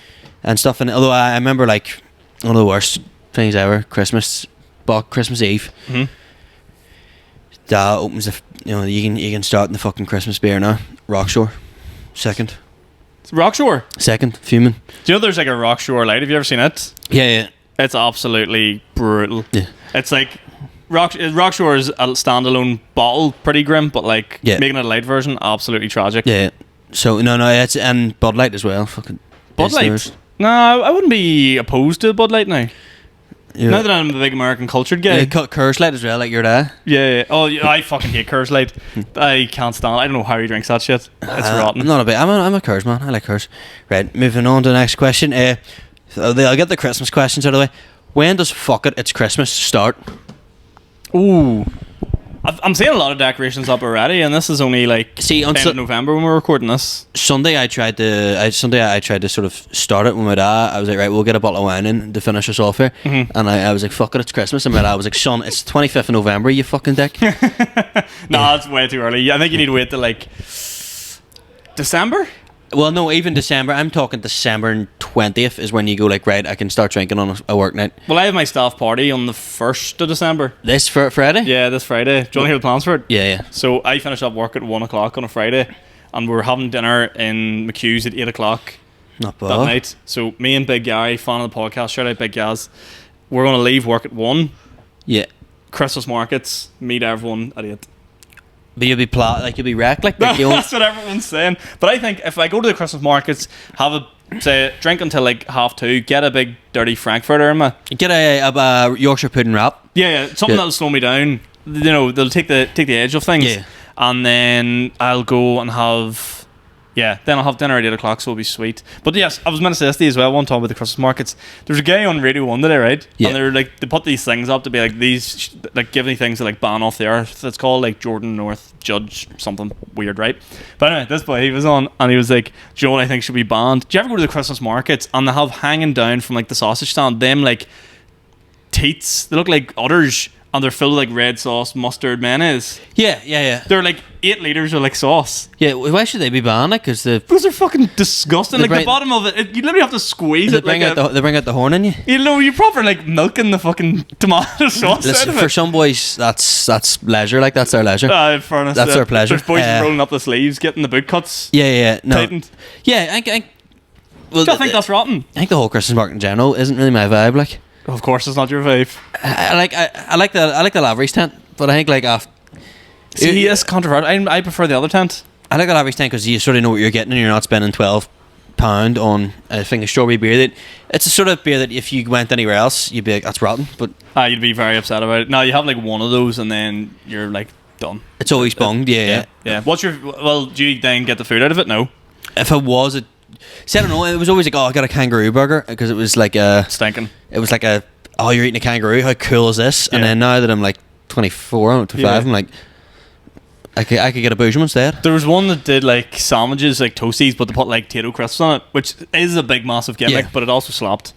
and stuff. And although I remember like one of the worst things ever, Christmas Eve. Mm-hmm. That opens you can start in the fucking Christmas beer now. Rockshore, second. Rockshore, second. Fuming. Do you know there's like a Rockshore Light? Have you ever seen it? Yeah. It's absolutely brutal. Yeah. It's like Rockshore is a standalone bottle, pretty grim, but like making it a light version, absolutely tragic. Yeah. So no, it's and Bud Light as well. Fucking Bud Light. No, I wouldn't be opposed to Bud Light now. Yeah. Now that I'm a big American cultured guy. Yeah, Coors Light as well, like your dad. Yeah. Oh, I fucking hate Coors Light. I can't stand it. I don't know how he drinks that shit. It's rotten. I'm not a bit. I'm a Coors man. I like Coors. Right, moving on to the next question. I'll get the Christmas questions out of the way. When does fuck it, it's Christmas start? Ooh. I'm seeing a lot of decorations up already, and this is only like end of November when we're recording this. Sunday I tried to sort of start it with my dad. I was like, right, we'll get a bottle of wine in to finish us off here. Mm-hmm. And I was like, fuck it, it's Christmas. And my dad was like, son, it's 25th of November, you fucking dick. Nah, it's way too early. I think you need to wait till like December. Well, no, even December. I'm talking December 20th is when you go like, right, I can start drinking on a work night. Well, I have my staff party on the 1st of December. This Friday? Yeah, this Friday. Do you want to hear the plans for it? Yeah. So I finish up work at 1 o'clock on a Friday, and we're having dinner in McHugh's at 8 o'clock. Not bad. That night. So me and Big Guy, fan of the podcast, shout out Big Gaz, we're going to leave work at 1. Yeah. Christmas markets, meet everyone at 8. But you'll be you'll be wrecked. Like you know, That's what everyone's saying. But I think if I go to the Christmas markets, have a drink until like 2:30, get a big dirty Frankfurter in me. get a Yorkshire pudding wrap. Yeah, something that'll slow me down. You know, they'll take the edge of things. Yeah. And then I'll go and have. Yeah, then I'll have dinner at 8 o'clock, so it'll be sweet. But yes, I was meant to say this to you as well. One time with the Christmas markets, there's a guy on Radio 1 today, right? Yeah. And they're like, they put these things up to be like these, like give me things to like ban off the earth. It's called like Jordan North Judge something weird, right? But anyway, this boy, he was on and he was like, do you know what I think should be banned? Do you ever go to the Christmas markets and they have hanging down from like the sausage stand, them like teats, they look like udders. And they're filled with like red sauce, mustard, mayonnaise. Yeah. They're like 8 litres of like sauce. Yeah, why should they be banned? Because Because they're fucking disgusting. Like bring- the bottom of it, you literally have to squeeze they it. bring Like they bring out the horn in you. you know, you're proper like milking the fucking tomato sauce out Listen, of for it. some boys, that's leisure. Like that's their leisure. In fairness, That's their pleasure. There's boys Uh, rolling up the sleeves, getting the boot cuts Yeah. No. tightened. Yeah, well, Do you think that's rotten? I think the whole Christmas market in general isn't really my vibe. Like, Of course, it's not your vibe. I like the Lavery's tent, but I think like See, it's controversial. I prefer the other tent. I like the Lavery's tent because you sort of know what you're getting and you're not spending £12 on a thing of strawberry beer. That it's a sort of beer that if you went anywhere else, you'd be like, that's rotten. But You'd be very upset about it. Now you have like one of those, and then you're like done. it's always bunged. Yeah. What's your? Well, do you then get the food out of it? No, If it was a, see, I don't know. It was always like, oh, I got a kangaroo burger because it was like a. stinking. It was like a, oh, you're eating a kangaroo. How cool is this? And Yeah. then now that I'm like 24, I'm 25, Yeah. I'm like, I could get a Boojum instead. There was one that did like sandwiches, like toasties, but they put like potato crisps on it, which is a big, massive gimmick, Yeah. but it also slapped.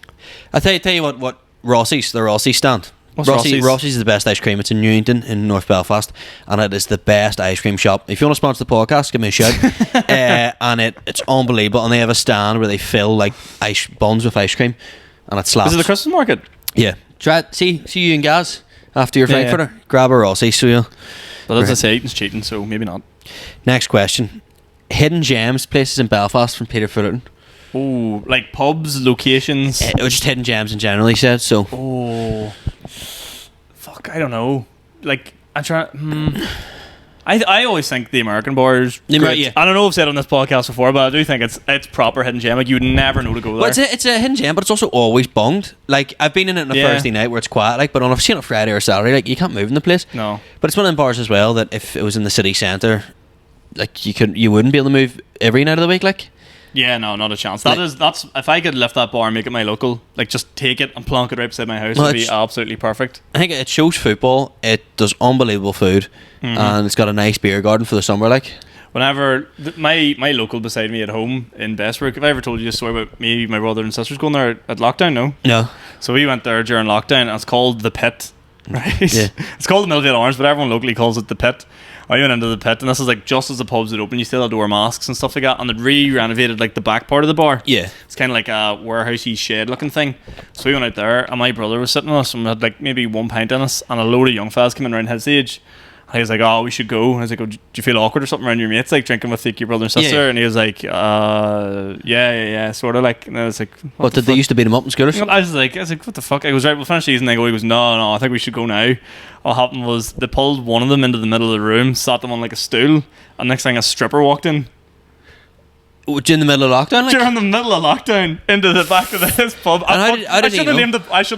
I'll tell you what Rossi's, the Rossi stand. What's Rossi's? Rossi's is the best ice cream. It's in Newington in North Belfast, and it is the best ice cream shop. If you want to sponsor the podcast, give me a shout. And it's unbelievable. And they have a stand where they fill like ice buns with ice cream, and it slaps. Is it the Christmas market? Yeah. Try it. See you and Gaz after your Yeah, yeah. Frankfurter. Grab a Rossi. So you'll. But as I Right. say, eating's cheating, so maybe not. Next question. Hidden gems places in Belfast from Peter Fullerton. Oh, like pubs, locations. It was just hidden gems in general, he said. So Oh, fuck! I don't know. Like I try. I always think the American bars. The Amer- great. yeah. I don't know if I've said it on this podcast before, but I do think it's proper hidden gem. Like you would never know to go there. well, it's a hidden gem, but it's also always bunged. Like I've been in it on a Yeah. Thursday night where it's quiet, like, but on I've seen it on Friday or Saturday, like you can't move in the place. No. But it's one of them bars as well that if it was in the city centre, like you wouldn't be able to move every night of the week, like. Yeah, no, not a chance. Like- That's if I could lift that bar and make it my local, like just take it and plonk it right beside my house, Well, would be it's- absolutely perfect. I think it shows football. It does unbelievable food, and it's got a nice beer garden for the summer, like. Whenever my local beside me at home in Bestbrook, have I ever told you a story about me, my brother and sisters going there at lockdown? No. No. So we went there during lockdown, and it's called the Pit, right? Yeah. It's called the Millvale Orange, but everyone locally calls it the Pit. I went into the Pit, and this is like just as the pubs would open, you still had to wear masks and stuff like that, and they'd re-renovated like the back part of the bar. Yeah. It's kind of like a warehousey shed looking thing. So we went out there, and my brother was sitting with us, and we had like maybe 1 pint in us, and a load of young fellas came in around his age. And he was like, "Oh, we should go." And I was like, "Oh, do you feel awkward or something around your mates, like drinking with like, your brother and sister?" Yeah. And he was like, yeah, sort of like." And I was like, What the did they fuck?" used to beat them up in scooters? I was like, what the fuck? I goes, right, we'll finish these, and they go, he goes, no, I think we should go now. What happened was they pulled one of them into the middle of the room, sat them on like a stool, and next thing a stripper walked in. In the middle of lockdown, like. During the middle of lockdown, into the back of his pub. And I how did he should have know?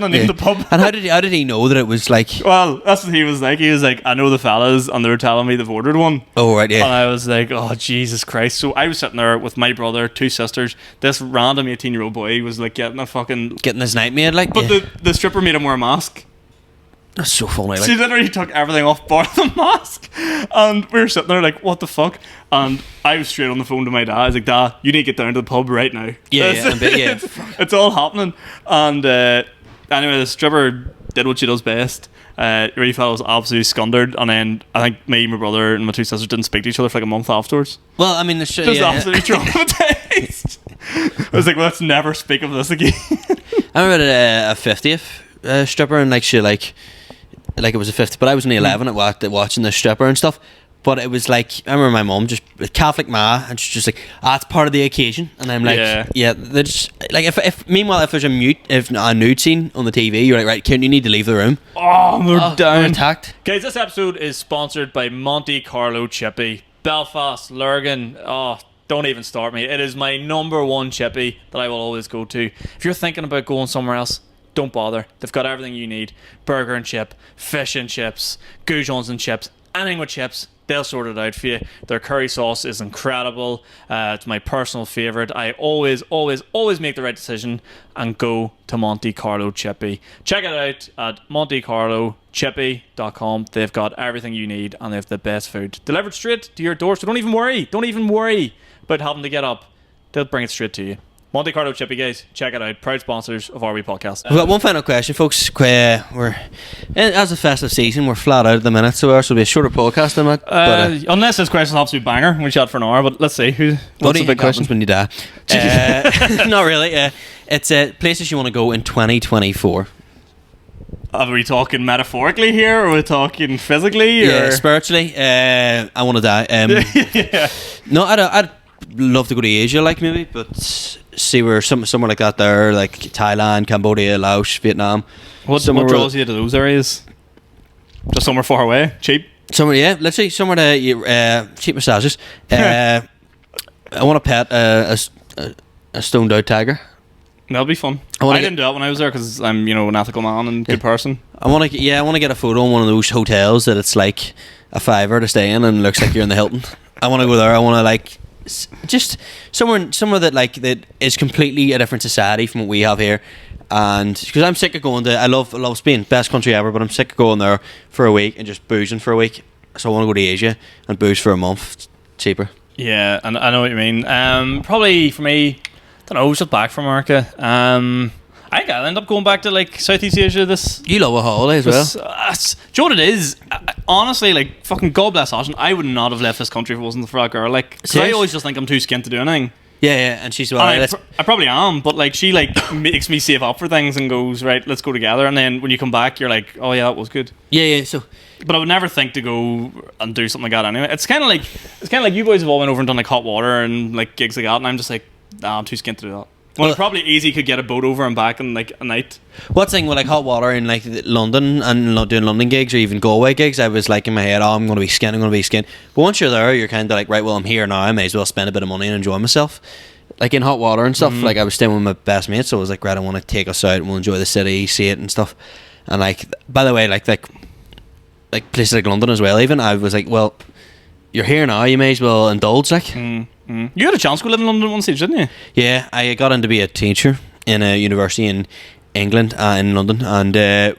named the pub. And how did he know that it was like? Well, that's what he was like. He was like, I know the fellas, and they were telling me they've ordered one. Oh right, And yeah. I was like, oh, Jesus Christ. So I was sitting there with my brother, 2 sisters. This random 18-year-old boy was like getting a fucking... Getting his night made, like. But Yeah. the stripper made him wear a mask. That's so funny. Like. She literally took everything off bar the mask. And we were sitting there like, what the fuck? And I was straight on the phone to my dad. I was like, Dad, you need to get down to the pub right now. Yeah, It's- yeah, I bet, yeah. it's all happening. And anyway, the stripper did what she does best. Really felt I was absolutely scundered. And then I think me, my brother, and my 2 sisters didn't speak to each other for like a month afterwards. Well, I mean, the shit. Just Yeah, absolutely traumatized. I was like, let's never speak of this again. I remember at a 50th stripper, and like she like it was a 50th, but I was only 11 at watching the stripper and stuff. But it was like, I remember my mum just Catholic ma, and she's just like, it's part of the occasion, and I'm like, yeah, they're just like, if meanwhile if there's a nude scene on the TV, you're like, right, Kieran, you need to leave the room. We're down. We're attacked. Guys, this episode is sponsored by Monte Carlo Chippy. Belfast, Lurgan. Don't even start me. It is my number one chippy that I will always go to. If you're thinking about going somewhere else, don't bother. They've got everything you need. Burger and chip, fish and chips, goujons and chips, anything with chips. They'll sort it out for you. Their curry sauce is incredible. It's my personal favourite. I always make the right decision and go to Monte Carlo Chippy. Check it out at montecarlochippy.com. They've got everything you need and they have the best food delivered straight to your door. So don't even worry about having to get up. They'll bring it straight to you. Monte Carlo Chippy, guys, check it out. Proud sponsors of RB Podcast. We've got one final question, folks. We're as a festive season, we're flat out at the minute, so ours will be a shorter podcast than that. Unless this question has to be banger, we chat for an hour. But let's see what's the big question when you die. Not really. It's places you want to go in 2024. Are we talking metaphorically here, or are we talking physically? Yeah, or? spiritually. I want to die. Yeah. No, I'd love to go to Asia, like maybe, but see where somewhere like that there, like Thailand, Cambodia, Laos, Vietnam. What draws you to those areas? Just somewhere far away, cheap. Somewhere, let's say somewhere to cheap massages. I want to pet a stoned out tiger. That'll be fun. I didn't do that when I was there because I'm, an ethical man and good person. I want to get a photo in one of those hotels that it's like a $5 to stay in and looks like you're in the Hilton. I want to go there. I want to like just somewhere that is completely a different society from what we have here. And because I'm sick of going to, I love Spain, best country ever, but I'm sick of going there for a week and just boozing for a week. So I want to go to Asia and booze for a month. It's cheaper. Yeah, and I know what you mean. Probably for me, I don't know, just back from America. I think I'll end up going back to like Southeast Asia. You love a holiday as well. Do you know what it is? Honestly, like fucking God bless Austin. I would not have left this country if it wasn't for that girl. Like, cause I always just think I'm too skint to do anything. Yeah, and she's well. I probably am, but like she like makes me save up for things and goes, right, let's go together. And then when you come back, you're like, oh yeah, that was good. Yeah. So, but I would never think to go and do something like that anyway. It's kind of like you boys have all went over and done like hot water and like gigs like that, and I'm just like, nah, I'm too skint to do that. Well, probably easy could get a boat over and back in like a night. What thing with like hot water in like London and doing London gigs or even Galway gigs, I was like in my head, I'm going to be skint. But once you're there, you're kind of like, right, well, I'm here now. I may as well spend a bit of money and enjoy myself. Like in hot water and stuff, like I was staying with my best mate, so I was like, right, I want to take us out and we'll enjoy the city, see it and stuff. And like, by the way, like places like London as well, even, I was like, well, you're here now, you may as well indulge, like. You had a chance to go live in London at one stage, didn't you? Yeah, I got in to be a teacher in a university in England, in London, and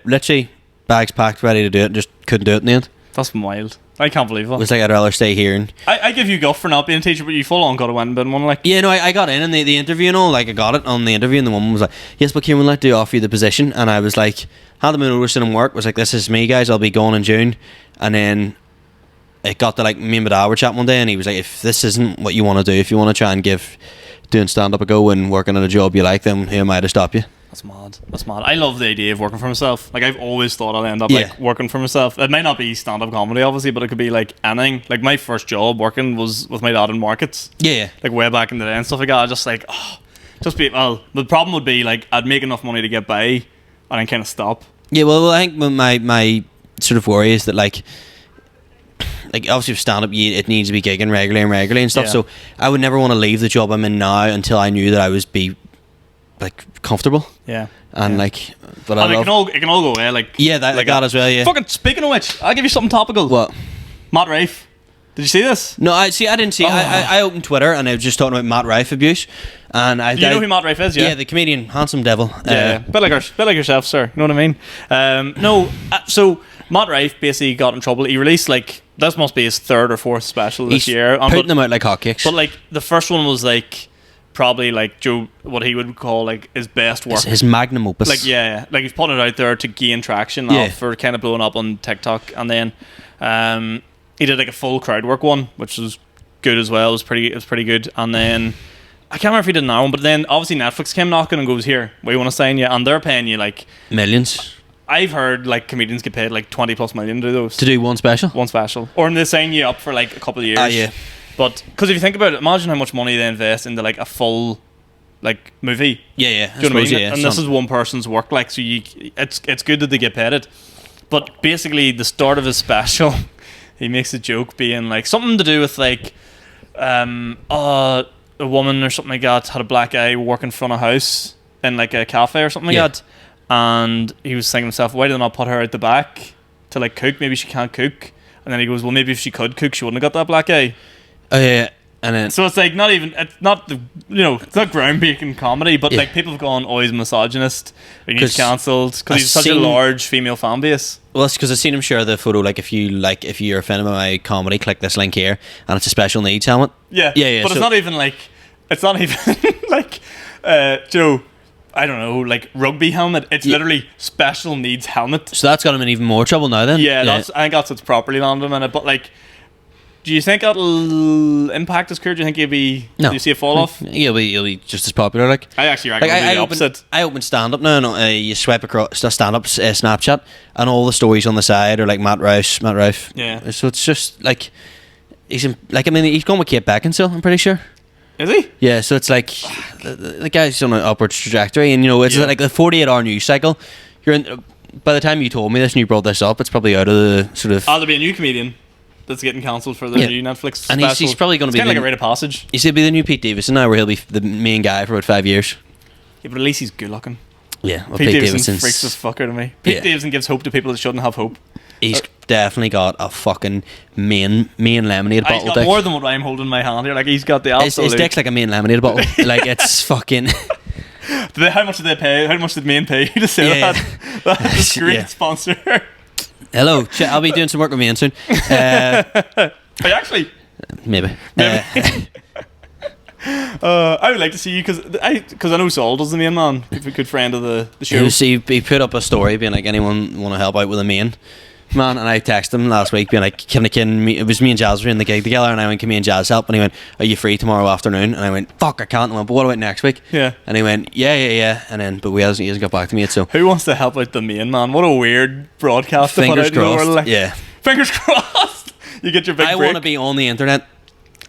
literally bags packed, ready to do it, just couldn't do it in the end. That's wild. I can't believe it. It was like I'd rather stay here. And I give you guff for not being a teacher, but you full on got to win and been one, like. Yeah, no, I got in the interview and all, like I got it on the interview, and the woman was like, yes, but Kieran, we'd like to offer you the position. And I was like, had them in notice in work, was like, this is me, guys, I'll be going in June. And then it got to like, me and my dad were chatting one day, and he was like, if this isn't what you want to do, if you want to try and give doing stand-up a go and working at a job you like, then who am I to stop you? That's mad. I love the idea of working for myself. Like, I've always thought I'd end up like working for myself. It might not be stand-up comedy, obviously, but it could be like anything. Like, my first job working was with my dad in markets. Yeah. Like, way back in the day and stuff like that. I just like, the problem would be like, I'd make enough money to get by and then kind of stop. Yeah, well, I think my sort of worry is that like obviously with stand-up, it needs to be gigging regularly and stuff. Yeah. So I would never want to leave the job I'm in now until I knew that I was like comfortable. Yeah. And like, but and it can all go away. Like, yeah, that as well. Yeah. Fucking speaking of which, I'll give you something topical. What? Matt Rife. Did you see this? No, I didn't see. I opened Twitter and I was just talking about Matt Rife abuse. And you know who Matt Rife is? Yeah, the comedian, handsome devil. Yeah, bit like yourself, sir. You know what I mean? So Matt Rife basically got in trouble. He released like, this must be his third or fourth special this year. Putting them out like hotcakes. But like the first one was like probably like what he would call like his best work, his magnum opus. Like like he's putting it out there to gain traction for kind of blowing up on TikTok, and then he did like a full crowd work one, which was good as well. It was pretty good, and then I can't remember if he did another one, but then obviously Netflix came knocking and goes, here, we want to sign you, and they're paying you like millions. I've heard like comedians get paid like 20 plus million to do those. To do one special. One special. Or they sign you up for like a couple of years. Yeah. But because if you think about it, imagine how much money they invest into like a full like movie. Yeah. Do you know what I mean? Yeah, and this is one person's work. Like, so it's good that they get paid it. But basically, the start of his special, he makes a joke being like something to do with like, a woman or something like that had a black eye working in front of a house in like a cafe or something like that, and he was thinking to himself, why did they not put her out the back to like cook? Maybe she can't cook. And then he goes, well, maybe if she could cook, she wouldn't have got that black eye. Oh yeah. And then, so it's like it's not groundbreaking comedy, but like people have gone, oh, he's misogynist, he's cancelled because he's such a large female fan base. Well, it's because I've seen him share the photo. Like, if you're offended by my comedy, click this link here, and it's a special needs helmet. Yeah. But it's not even like I don't know, like rugby helmet. It's literally special needs helmet. So that's got him in even more trouble now. Then. Yeah. I think that's what's properly landed him in it. But like, do you think that'll impact his career? Do you think he'll be? No. Do you see a fall off? He'll be just as popular. Like, I actually reckon the opposite. I open stand up now, and you swipe across the stand up Snapchat, and all the stories on the side are like Matt Rife. Yeah. So it's just like he's going with Kate Beckinsale. I'm pretty sure. Is he? Yeah. So it's like the guy's on an upward trajectory, and it's like the 48-hour news cycle. You're in. By the time you told me this and you brought this up, it's probably out of the sort of. There'll be a new comedian that's getting cancelled for the new Netflix special. And he's probably going to be kind of like a rite of passage. He's going to be the new Pete Davidson now, where he'll be the main guy for about 5 years. Yeah, but at least he's good looking. Yeah, well, Pete Davidson freaks the fuck out of me. Pete Davidson gives hope to people that shouldn't have hope. He's definitely got a fucking main lemonade bottle. He's got more than what I'm holding in my hand here. Like, he's got the absolute. His dick's like a main lemonade bottle. Like, it's fucking. How much did they pay? How much did Maine pay you to say that? That's a great sponsor. Hello, I'll be doing some work with Maine soon. Actually, maybe. I would like to see you because I know Saul does the main man. He's a good friend of the show. He put up a story being like, anyone want to help out with a main man? And I texted him last week being like, it was me and Jazz were in the gig together, and I went, can me and Jazz help? And he went, are you free tomorrow afternoon? And I went, fuck, I can't. And I went, but what about next week? Yeah. And he went, yeah. And then, but he hasn't got back to me yet. So who wants to help out the main man? What a weird broadcast. Fingers to put out crossed. In the world. Like, yeah. Fingers crossed. You get your big break. I want to be on the internet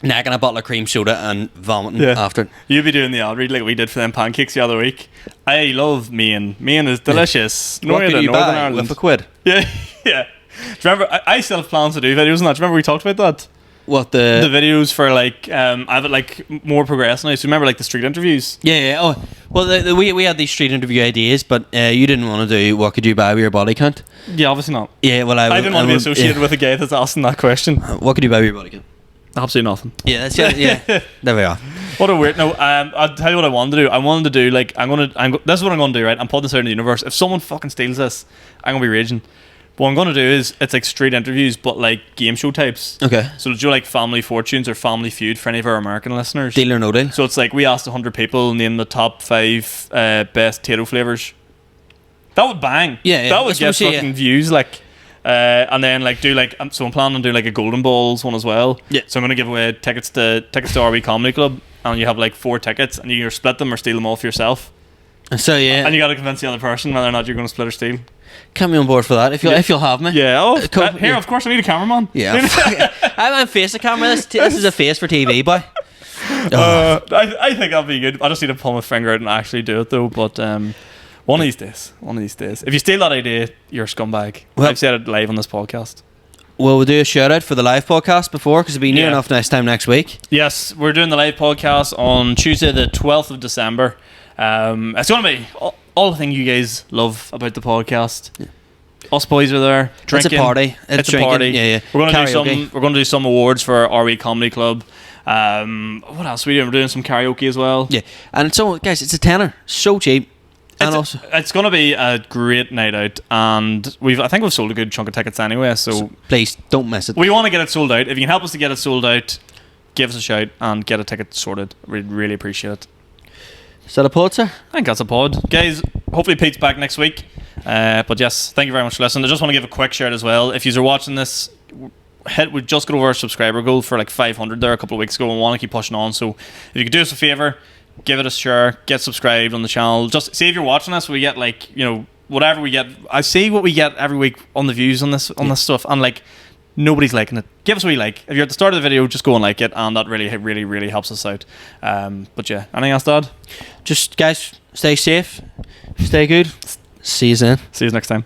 necking a bottle of cream soda and vomiting after. You'll be doing the ad read like we did for them pancakes the other week. I love Maine. Maine is delicious. What did you buy? Ireland. With a quid? Yeah. Do you remember? I still have plans to do videos on that. Do you remember we talked about that? What the videos for like I have it like more progressed now. So remember like the street interviews? Yeah. Oh, well, we had these street interview ideas, but you didn't want to do what could you buy with your body count? Yeah, obviously not. Yeah, well, I didn't want to be associated with a guy that's asking that question. What could you buy with your body count? Absolutely nothing. Yeah, that's it. Yeah, there we are. What a weird. No, I'll tell you what I wanted to do. I wanted to do like this is what I'm going to do. Right, I'm putting this out in the universe. If someone fucking steals this, I'm gonna be raging. But what I'm going to do is it's like street interviews, but like game show types. Okay. So to do like Family Fortunes or Family Feud for any of our American listeners. Deal or no deal. So it's like we asked 100 people name the top 5 best potato flavors. That would bang. Yeah. That would get fucking views like. And then like do like so I'm planning on doing like a Golden Balls one as well. Yeah. So I'm gonna give away tickets to RB Comedy Club, and you have like 4 tickets, and you either split them or steal them all for yourself. So yeah. And you got to convince the other person whether or not you're going to split or steal. Come on board for that if you'll have me. Yeah. Oh, here of course I need a cameraman. Yeah. I'm face the camera. This is a face for TV, boy. I think that'll be good. I just need to pull my finger out and actually do it though. But one of these days. If you steal that idea, you're a scumbag. Well, I've said it live on this podcast. Well, we'll do a shout out for the live podcast before, because it'll be near enough next week. Yes, we're doing the live podcast on Tuesday the 12th of December. It's going to be all the thing you guys love about the podcast. Yeah. Us boys are there drinking. It's a party. It's a party. Yeah. We're going to do some awards for RE Comedy Club. What else are we doing? We're doing some karaoke as well. Yeah, and so guys, it's a tenner, so cheap. And it's going to be a great night out, and I think we've sold a good chunk of tickets anyway. So please don't miss it. We want to get it sold out. If you can help us to get it sold out, give us a shout and get a ticket sorted. We'd really appreciate it. Is that a pod, sir? I think that's a pod, guys. Hopefully Pete's back next week. But yes, thank you very much for listening. I just want to give a quick shout as well. If you're watching this, we just got over our subscriber goal for like 500 there a couple of weeks ago, and we want to keep pushing on. So if you could do us a favour, give it a share, get subscribed on the channel. Just say if you're watching us, we get like whatever we get. I see what we get every week on the views on this stuff, and like nobody's liking it. Give us a wee like. If you're at the start of the video, just go and like it, and that really helps us out. But yeah, anything else, Dad? Just guys, stay safe, stay good. See you soon. See you next time.